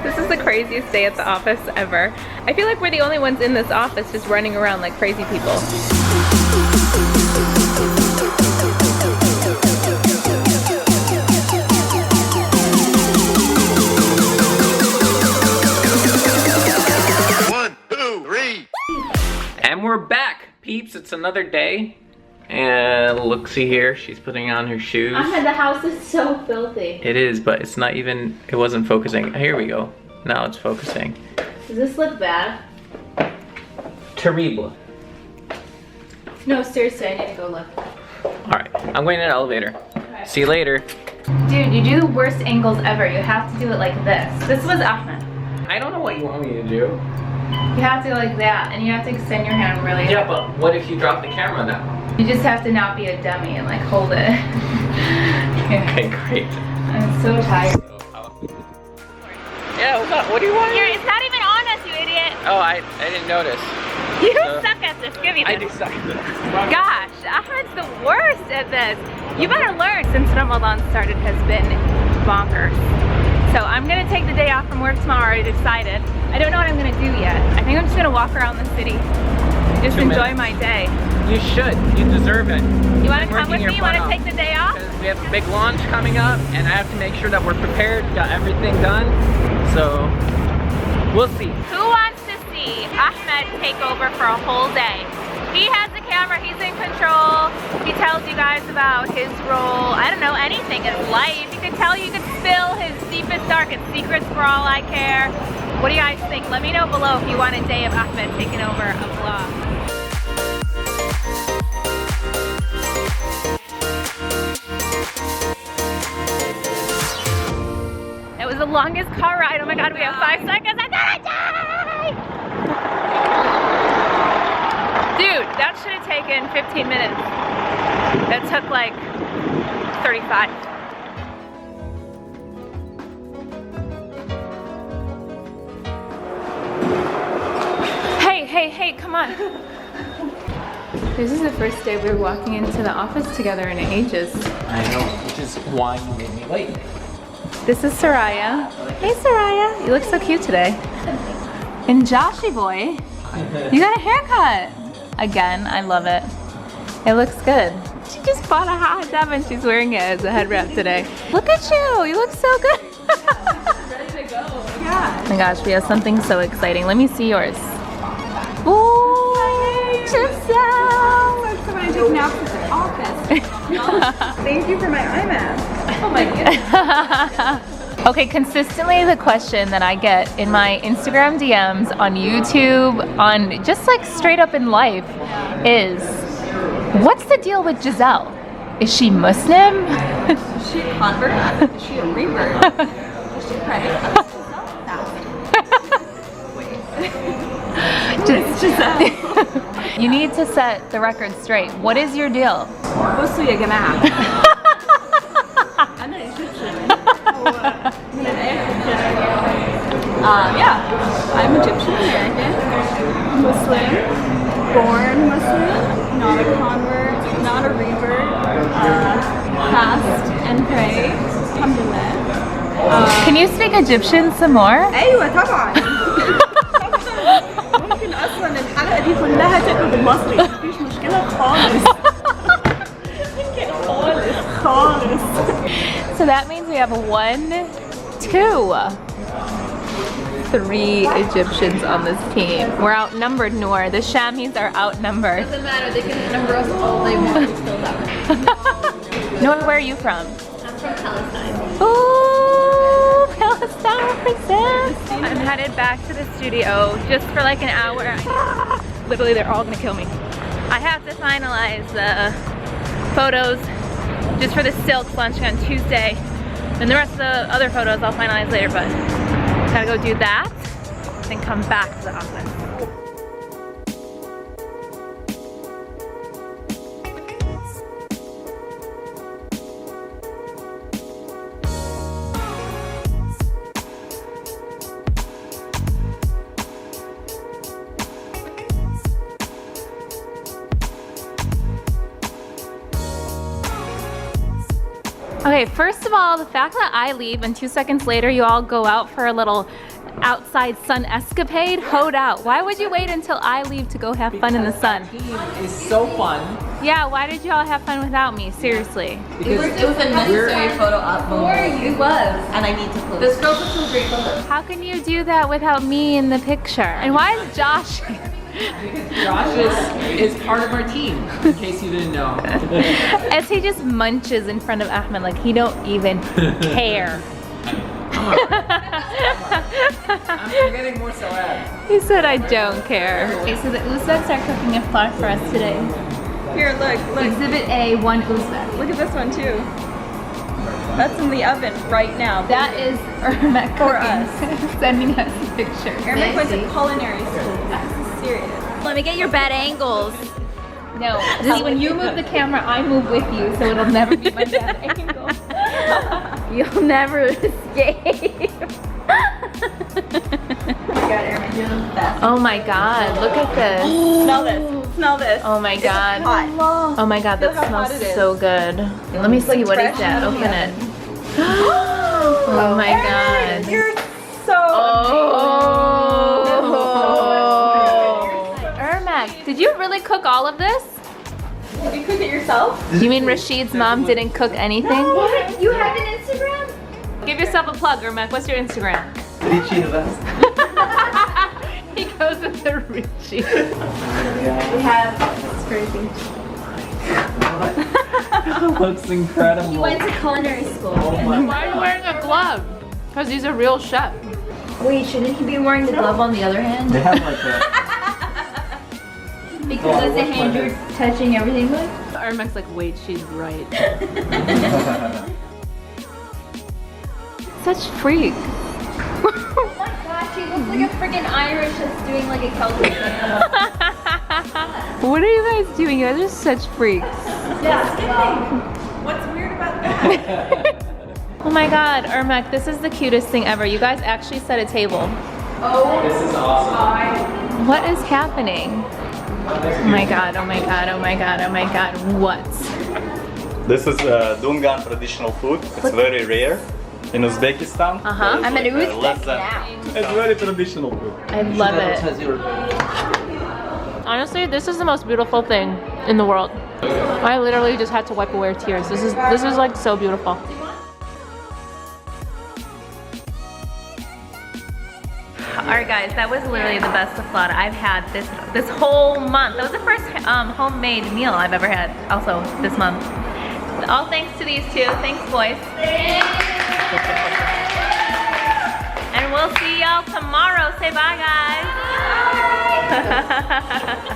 This is the craziest day at the office ever. I feel like we're the only ones in this office just running around like crazy people. One, two, three. And we're back, peeps. It's another day. And look, see here, she's putting on her shoes. Ahmed, the house is so filthy. It is, but it's not even, it wasn't focusing. Here we go. Now it's focusing. Does this look bad? Terrible. No, seriously, I need to go look. Alright, I'm going in an elevator. Okay. See you later. Dude, you do the worst angles ever. You have to do it like this. This was Ahmed. I don't know what you want me to do. You have to go like that, and you have to extend your hand really. Yeah, but what if you drop the camera now? You just have to not be a dummy and like hold it. Okay, great. I'm so tired. Yeah, what do you want? Here, it's not even on us, you idiot. Oh, I didn't notice. You suck at this. Give me this. I do suck at this. Gosh, Ahmed's the worst at this. You better learn. Since Ramadan started has been bonkers. So I'm gonna take the day off from work tomorrow, I decided. I don't know what I'm gonna do yet. I think I'm just gonna walk around the city. Just enjoy my day. You should. You deserve it. You wanna come with me? You wanna take the day off? Because we have a big launch coming up and I have to make sure that we're prepared, got everything done. So, we'll see. Who wants to see Ahmed take over for a whole day? He has the camera, he's in control. He tells you guys about his role, I don't know, anything in life. He could tell you, could spill his deepest, darkest secrets for all I care. What do you guys think? Let me know below if you want a day of Ahmed taking over a vlog. That was the longest car ride. Oh my God, we have 5 seconds. I'm gonna die! Dude, that should have taken 15 minutes. That took like 35. Hey, come on. This is the first day we're walking into the office together in ages. I know, which is why you made me late. This is Soraya. Hey Soraya, you look so cute today. And Joshy boy, you got a haircut. Again, I love it. It looks good. She just bought a Haute Hijab and she's wearing it as a head wrap today. Look at you look so good. Ready to go. Yeah. Oh my gosh, we have something so exciting. Let me see yours. Ooh, Gizelle. So when I take naps at the office. Thank you for my eye mask. Oh my goodness. Okay, consistently the question that I get in my Instagram DMs, on YouTube, on just like straight up in life is, what's the deal with Gizelle? Is she Muslim? Is she a convert? Is she a revert? Is she right? It's Gizelle. You need to set the record straight. What is your deal? بصوا يا جماعة. أنا Egyptian. من الآخر. Yeah, I'm Egyptian American, Muslim, born Muslim, not a convert, not a revert. Fast and pray. Alhamdulillah. Can you speak Egyptian some more? أيوة طبعا. ممكن أصلا الحلقة دي كلها تبقى بالمصري، مفيش مشكلة خالص. خالص. So that means we have 1, 2, 3 Egyptians on this team. We're outnumbered, Noor. The Shamis are outnumbered. Doesn't matter, they can number us all they want, we still love. Noor, where are you from? I'm from Palestine. Ooh, Palestine represents. I'm headed back to the studio just for like an hour. Literally, they're all gonna kill me. I have to finalize the photos just for the Silks launching on Tuesday. And the rest of the other photos I'll finalize later, but gotta go do that, then come back to the office. Okay, first of all, the fact that I leave and 2 seconds later you all go out for a little outside sun escapade, hold out. Why would you wait until I leave to go have fun in the sun? Team is so fun. Yeah, why did you all have fun without me? Seriously. It was a necessary photo op moment. It was. And I need to post. This girl took some great photos. How can you do that without me in the picture? And why is Josh here? Josh is part of our team, in case you didn't know. As he just munches in front of Ahmed like he don't even care. I'm getting more salad. He said I don't care. Okay, so the Uzbeks are cooking iftar for us today. Here, look. Exhibit A, one Uzbek. Look at this one too. That's in the oven right now. That is Ermac For cooking, sending us a picture. Ermac went to culinary school. This is serious. Let me get your bad angles. No, see, when you move the camera, I move with you, so it'll never be my bad angle. You'll never escape. Oh my god, look at this. Smell this. Smell this. Oh my god. Hot. Oh my god, that Feel how hot smells it is. so good. Let me see, what is fresh that? out of the Open it. Oh my god. You're so Ermac, did you really cook all of this? Did you cook it yourself? You mean Rashid's mom didn't cook anything? What? You have an Instagram? Give yourself a plug, Ermac. What's your Instagram? Richie the best. He goes with the Richie. We have. It's crazy. Looks incredible. You went to culinary school. Why are you wearing a glove? Because he's a real chef. Wait, shouldn't he be wearing the glove on the other hand? They have like a. Because that's the hand you're touching everything with? Ermac's like, wait, she's right. Such freak. Oh my gosh, he looks like a freaking Irish that's doing like a Celtic dance. What are you guys doing? You guys are such freaks. What's weird about that? Oh my god, Ermac, this is the cutest thing ever. You guys actually set a table. This is awesome. What is happening? Oh my god, oh my god, oh my god, oh my god, what? This is Dungan traditional food. It's very rare in Uzbekistan. Uh-huh. I'm an Uzbek Less than- now. It's very traditional food. I love it. Honestly, this is the most beautiful thing in the world. I literally just had to wipe away tears. This is like so beautiful. Alright guys, that was literally the best iftar I've had this whole month. That was the first homemade meal I've ever had also this month. All thanks to these two. Thanks boys. And we'll see y'all tomorrow. Say bye guys. Bye.